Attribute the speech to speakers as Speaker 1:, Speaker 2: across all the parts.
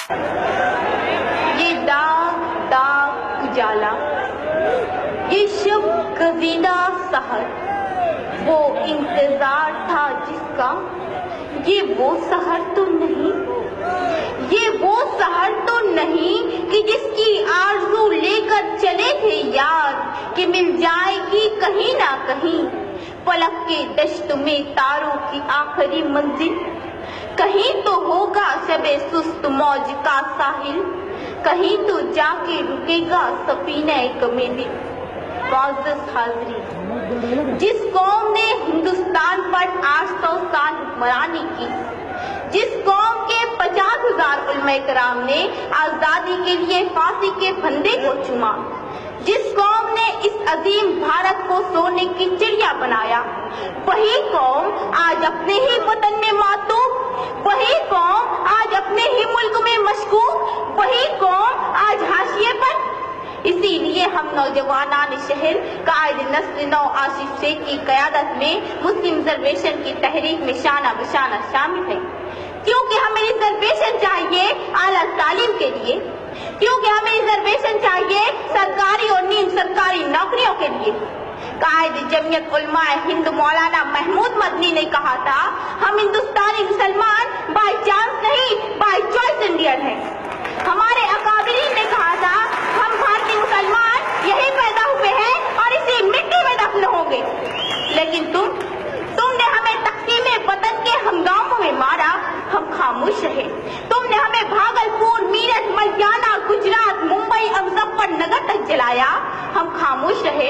Speaker 1: یہ داغ داغ اجالا، یہ شب گزیدہ سحر، وہ انتظار تھا جس کا، یہ وہ سحر تو نہیں، یہ وہ سحر تو نہیں کہ جس کی آرزو لے کر چلے تھے یار، کہ مل جائے گی کہیں نہ کہیں فلک کے دشت میں تاروں کی آخری منزل، کہیں تو ہوگا شب سست موج کا ساحل، کہیں تو جا کے رکے گا سفینہ غم دل۔ معزز حاضرین، جس قوم نے ہندوستان پر 800 سال حکمرانی کی، جس قوم کے 50,000 علماء کرام نے آزادی کے لیے پھانسی کے پھندے کو چوما، جس قوم نے اس عظیم بھارت کو سونے کی چڑیا بنایا، وہی قوم آج اپنے ہی وطن میں معطوف، وہی قوم آج اپنے ہی ملک میں مشکوک، وہی قوم آج حاشیے پر۔ اسی لیے ہم نوجوانان شہر قائد نسل نو آصف شیخ کی قیادت میں مسلم ریزرویشن کی تحریک میں شانہ بشانہ شامل ہیں، کیونکہ ہمیں ریزرویشن چاہیے اعلیٰ تعلیم کے لیے، کیونکہ ہمیں ریزرویشن چاہیے سرکاری اور نیم سرکاری نوکریوں کے لیے۔ قائد جمعیت علماء ہند مولانا محمود مدنی نے کہا تھا، ہم ہندوستانی مسلمان بائی چانس نہیں بائی چوائس انڈین ہیں۔ ہمارے اکابرین نے کہا تھا، ہم بھارتی مسلمان یہی پیدا ہوئے ہیں اور اسی مٹی میں دفن ہوں گے، لیکن تم نے ہمیں تقسیم وطن کے ہنگاموں میں مارا، ہم خاموش رہے۔ تم نے ہمیں بھاگلپور، میرٹھ، ملیالہ، گجرات، ممبئی، مظفر نگر تک جلایا، ہم خاموش رہے۔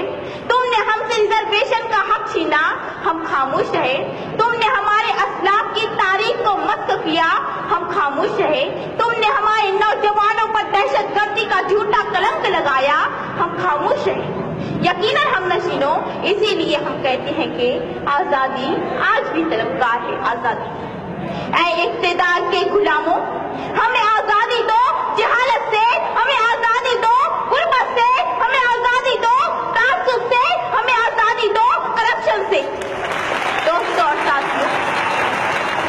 Speaker 1: تم نے ہم سے ریزرویشن کا حق چھینا، ہم خاموش رہے۔ تم نے ہمارے اسلاف کی تاریخ کو مسخ کیا، ہم خاموش رہے۔ تم نے ہمارے نوجوانوں پر دہشت گردی کا جھوٹا کلنک لگایا، ہم خاموش رہے۔ یقیناً ہم نشینوں، اسی لیے ہم کہتے ہیں کہ آزادی آج بھی طلبگار ہے۔ آزادی اے اقتدار کے غلاموں، ہمیں آزادی دو جہالت سے، ہمیں آزادی دو غربت سے، ہمیں آزادی دو تعصب سے، ہمیں آزادی دو کرپشن سے۔ دوستوں اور ساتھیوں،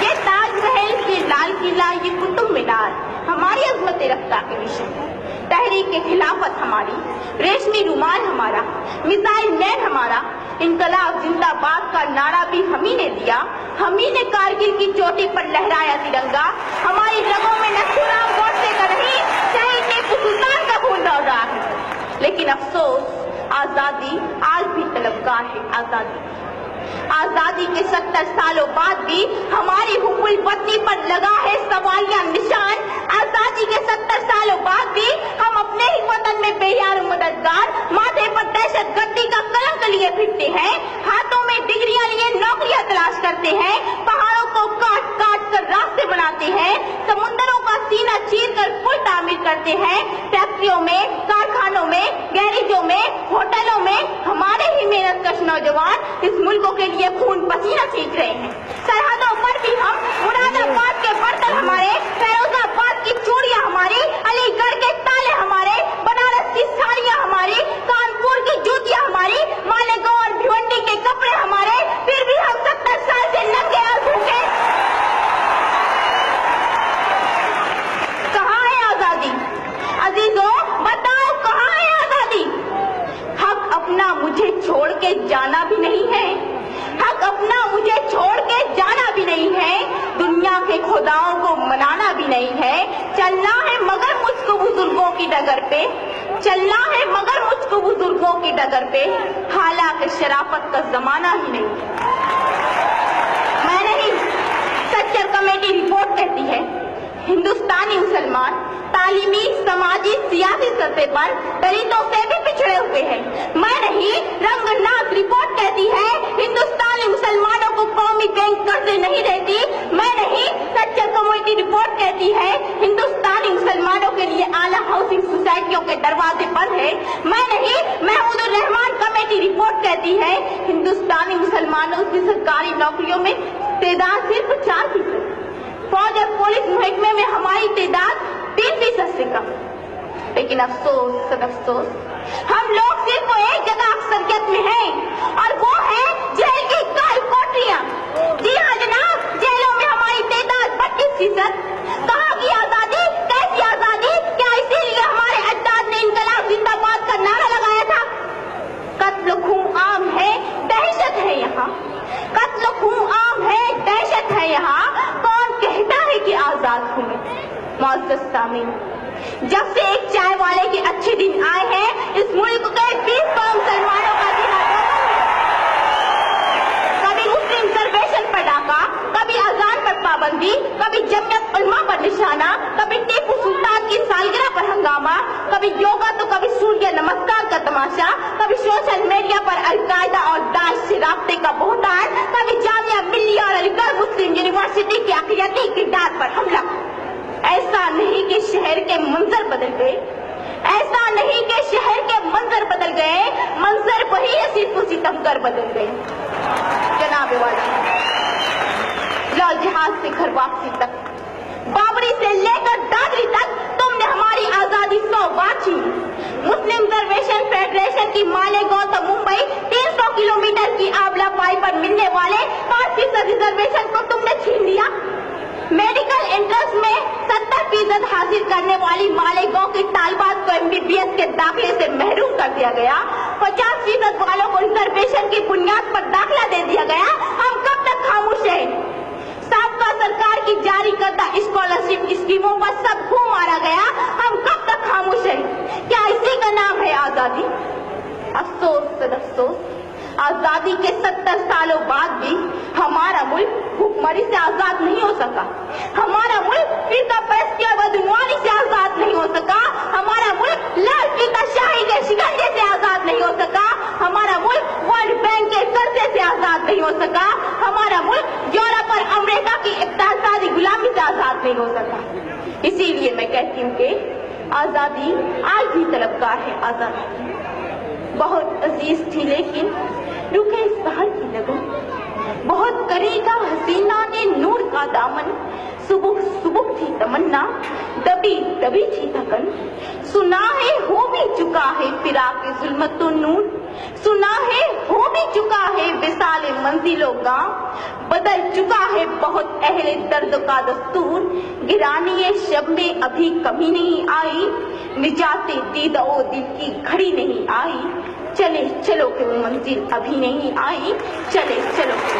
Speaker 1: یہ تاج محل، یہ لال قلعہ، یہ قطب مینار ہماری عظمت رفتار کے مشن ہے۔ تحریک خلافت ہماری، ریشمی رومال ہمارا، میزائل مین ہمارا، انقلاب زندہ باد کا نعرہ بھی ہمیں نے دیا، ہمیں نے کارگل کی چوٹی پر لہرایا ترنگا، ہماری رگوں میں نصرالله گوڈسے کا نہیں، شہید ٹیپو سلطان کا خون دوڑ رہا ہے۔ لیکن افسوس، آزادی آج بھی طلبگار ہے۔ آزادی کے 70 سالوں بعد بھی ہماری حب الوطنی پر لگا ہے سوالیہ نشان۔ آزادی کے 70 سالوں بعد بھی ہم اپنے ہی وطن میں بے یار مددگار، ماتھے پر دہشت گردی کا کلنک لیے پھرتے ہیں، ہاتھوں میں ڈگریاں لیے نوکریاں تلاش کرتے ہیں، پہاڑوں کو کاٹ کاٹ کر راستے بناتے ہیں، سمندروں کا سینہ چیر کر پل تعمیر کرتے ہیں، فیکٹریوں میں، کارخانوں میں، گیریجوں میں، ہوٹلوں میں ہمارے ہی محنت کش نوجوان اس ملکوں کے لیے خون پسینہ سینچ رہے ہیں۔ سرحدوں پر بھی ہم، مراد آباد کے برتن ہمارے، فیروز آباد کی چوڑیاں ہماری، علی گڑھ کے تالے ہمارے، بنارس کی ساڑیاں ہماری، کانپور کی جوتیاں ہماری، مالیگاؤں اور بھیونڈی کے کپڑے ہمارے، پھر بھی ہم 70 سال سے ننگے اور بھوکے۔ کہاں ہے آزادی؟ عزیزوں بتاؤ کہاں ہے آزادی؟ حق اپنا مجھے چھوڑ کے جانا بھی نہیں ہے، حق اپنا مجھے چھوڑ کے جانا بھی نہیں ہے، دنیا کے خداؤں کو منانا بھی نہیں ہے، چلنا ہے مگر مجھ کو بزرگوں کی ڈگر پہ، چلنا ہے مگر مجھ کو بزرگوں کی ڈگر پہ، حالانکہ شرافت کا زمانہ ہی نہیں ہے۔ میں نہیں، سچر کمیٹی رپورٹ کہتی ہے، ہندوستانی مسلمان تعلیمی، سماجی، سیاسی سطح پر دلتوں سے بھی پچھڑے ہوئے ہیں۔ میں نہیں، رنگناک رپورٹ کہتی ہے، ہندوستانی مسلمانوں کو قومی بینک قرضے نہیں دیتی۔ میں نہیں، سچر کمیٹی رپورٹ کہتی ہے، ہندوستانی مسلمانوں کے لیے اعلیٰ ہاؤسنگ سوسائٹیوں کے دروازے بند ہیں۔ میں نہیں، محمود الرحمان کمیٹی رپورٹ کہتی ہے، ہندوستانی مسلمانوں کی سرکاری نوکریوں میں تعداد صرف 4%، فوج اور پولیس محکمے میں ہماری تعداد 3% سے کم۔ لیکن افسوس سد افسوس، ہم لوگ صرف ایک جگہ اکثریت میں ہیں، اور وہ ہے جیل کی کال کوٹریاں۔ جی ہاں جناب، جیلوں میں ہماری تعداد 32%۔ کہاں کی آزادی؟ کیسی معزز سامعین، جب سے ایک چائے والے کے اچھے دن آئے ہیں، اس ملک کے 20 قوم مسلمانوں کا دن کبھی مسلم ریزرویشن پر ڈاکہ، کبھی اذان پر پابندی، کبھی جمعیت علماء پر نشانہ، کبھی ٹیپو سلطان کی سالگرہ پر ہنگامہ، کبھی یوگا تو کبھی سوریہ نمسکار کا تماشا، کبھی سوشل میڈیا پر القاعدہ اور داعش سے رابطے کا بہتان، کبھی جامعہ ملیہ اور علی گڑھ مسلم یونیورسٹی کے عقیدتی اقدار پر حملہ۔ ایسا نہیں کہ شہر کے منظر بدل گئے، ایسا نہیں کہ شہر کے منظر بدل گئے، منظر وہی اسیر کو ستم کر بدل گئے۔ جناب والا، لال جہاز سے گھر واپسی تک، بابری سے لے کر دادری تک تم نے ہماری آزادی 100 بار چھینی۔ مسلم ریزرویشن فیڈریشن کی مالیگاؤں تو ممبئی 300 کلومیٹر کی آبلا پائی پر ملنے والے 5% ریزرویشن کو تم نے چھین لیا۔ میڈیکل انٹرنس میں 70% حاصل کرنے والی مالیگاؤں کی طالبات کو MBBS کے داخلے سے محروم کر دیا گیا۔ 50% والوں کو ریزرویشن کی بنیاد پر داخلہ دے دیا گیا۔ ہم کب تک خاموش ہیں؟ سابقہ سرکار کی جاری کردہ اسکالرشپ اسکیموں پر سب کو مارا گیا۔ ہم کب تک خاموش ہیں؟ کیا اسی کا نام ہے آزادی؟ افسوس افسوس، آزادی کے 70 سالوں بعد بھی ہمارا ملک بھوکمری سے آزاد نہیں ہو سکا، ہمارا ملک فرقہ پرستی اور بدعنوانی سے آزاد نہیں ہو سکا، ہمارا ملک لال فیتا شاہی کے شکنجے سے آزاد نہیں ہو سکا، ہمارا ملک ورلڈ بینک کے قرضے سے آزاد نہیں ہو سکا، ہمارا ملک یورپ اور امریکہ کی اقتصادی غلامی سے آزاد نہیں ہو سکا۔ اسی لیے میں کہتی ہوں کہ آزادی آج بھی طلبگار ہے۔ آزادی بہت عزیز تھی لیکن رکے سحر کی لگن، بہت قریب حسینہ نے نور کا دامن، صبح صبح تھی تمنا، دبی دبی تھی تھکن، سنا ہے ہو بھی چکا ہے فراق ظلمت و نور، سنا ہے ہو بھی چکا ہے وصال منزل و گاؤں، بدل چکا ہے بہت اہل درد کا دستور، گرانی شب میں ابھی کمی نہیں آئی، نجات دید و دل کی گھڑی نہیں آئی، چلے چلو کہ وہ منزل ابھی نہیں آئی، چلے چلو کہ